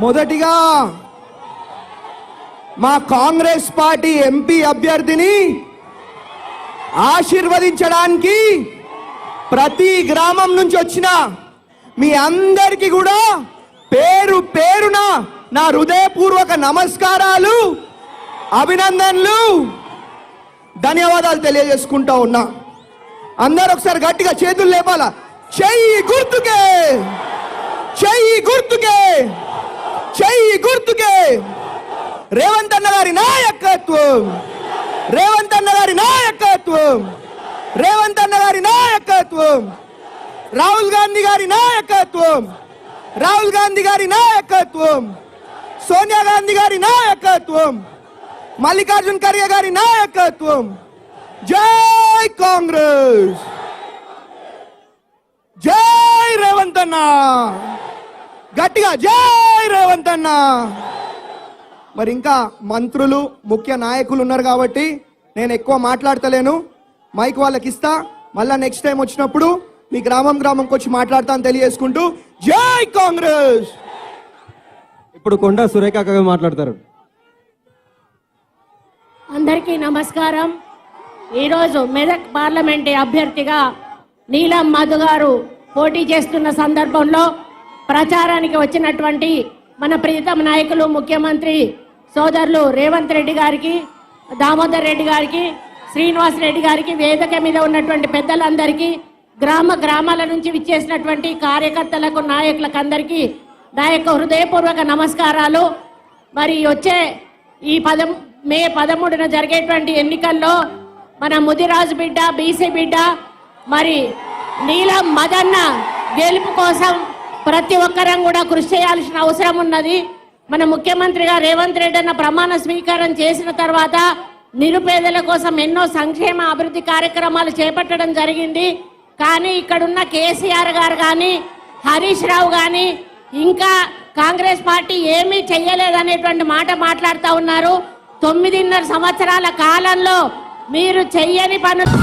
మొదటిగా మా Congress party MP అభ్యర్థిని ఆశీర్వదించడానికి ప్రతి గ్రామం నుంచి వచ్చిన మీ అందరికీ కూడా పేరు పేరున నా హృదయపూర్వక నమస్కారాలు, అభినందనలు, ధన్యవాదాలు తెలియజేసుకుంటా ఉన్నా. అందరూ ఒకసారి గట్టిగా చేతులు లేపాలా. చెయ్యి గుర్తుకే, చెయ్యి గుర్తుకే, చెయ్యి గుర్తుకే. రేవంత్ అన్న గారి నాయకత్వం, రేవంత్ అన్న గారి నాయకత్వం, రేవంత్ అన్న గారి నాయకత్వం, రాహుల్ గాంధీ గారి నాయకత్వం, రాహుల్ గాంధీ గారి నాయకత్వం, సోనియా గాంధీ గారి నాయకత్వం, మల్లికార్జున్ ఖర్గే గారి నాయకత్వం. జై కాంగ్రెస్, జై రేవంత్ అన్న, గట్టిగా జై రేవంత్ అన్న. మరి ఇంకా మంత్రులు, ముఖ్య నాయకులు ఉన్నారు కాబట్టి నేను ఎక్కువ మాట్లాడతలేను. మైక్ వాళ్ళకి ఇస్తా. మళ్ళా నెక్స్ట్ టైం వచ్చినప్పుడు మీ గ్రామంకి వచ్చి మాట్లాడతాను తెలియజేసుకుంటూ జై కాంగ్రెస్. ఇప్పుడు కొండా సురేఖ గారు మాట్లాడతారు. అందరికీ నమస్కారం. ఈరోజు మెదక్ పార్లమెంట్ అభ్యర్థిగా నీలం మధు గారు పోటీ చేస్తున్న సందర్భంలో ప్రచారానికి వచ్చినటువంటి మన ప్రీతమ నాయకులు ముఖ్యమంత్రి సోదరులు రేవంత్ రెడ్డి గారికి, దామోదర్ రెడ్డి గారికి, శ్రీనివాస్ రెడ్డి గారికి, వేదిక మీద ఉన్నటువంటి పెద్దలందరికీ, గ్రామాల నుంచి విచ్చేసినటువంటి కార్యకర్తలకు, నాయకులకు అందరికీ నా యొక్క హృదయపూర్వక నమస్కారాలు. మరి వచ్చే ఈ మే 13న జరిగేటువంటి ఎన్నికల్లో మన ముదిరాజు బిడ్డ, బీసీ బిడ్డ, మరి నీలం మదన్న గెలుపు కోసం ప్రతి ఒక్కరం కూడా కృషి చేయాల్సిన అవసరం ఉన్నది. మన ముఖ్యమంత్రిగా రేవంత్ రెడ్డి అన్న ప్రమాణ స్వీకారం చేసిన తర్వాత నిరుపేదల కోసం ఎన్నో సంక్షేమ అభివృద్ధి కార్యక్రమాలు చేపట్టడం జరిగింది. కానీ ఇక్కడున్న కేసీఆర్ గారు కానీ, హరీష్ రావు కానీ ఇంకా కాంగ్రెస్ పార్టీ ఏమీ చెయ్యలేదనేటువంటి మాట మాట్లాడుతూ ఉన్నారు. 9.5 సంవత్సరాల కాలంలో మీరు చెయ్యని పనులు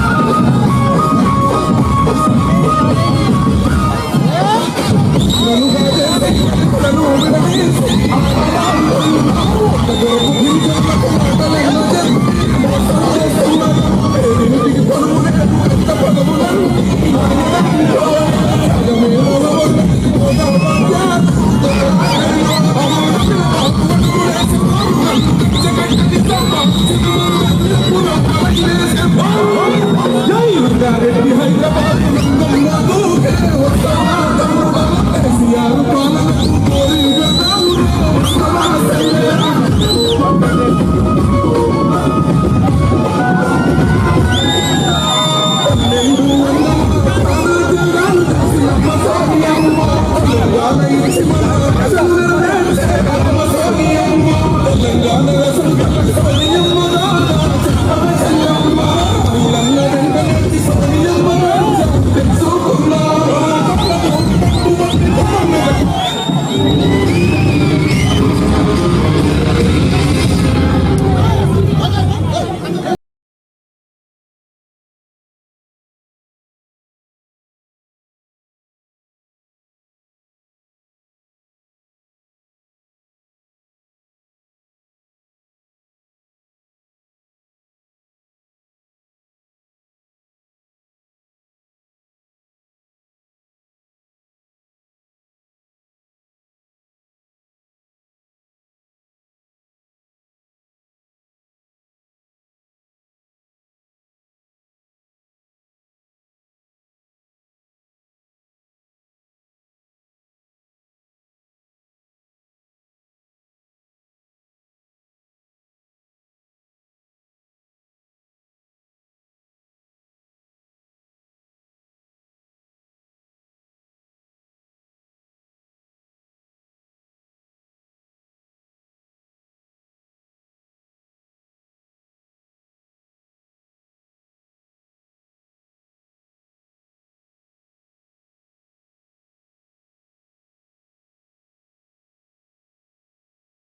Hallelujah.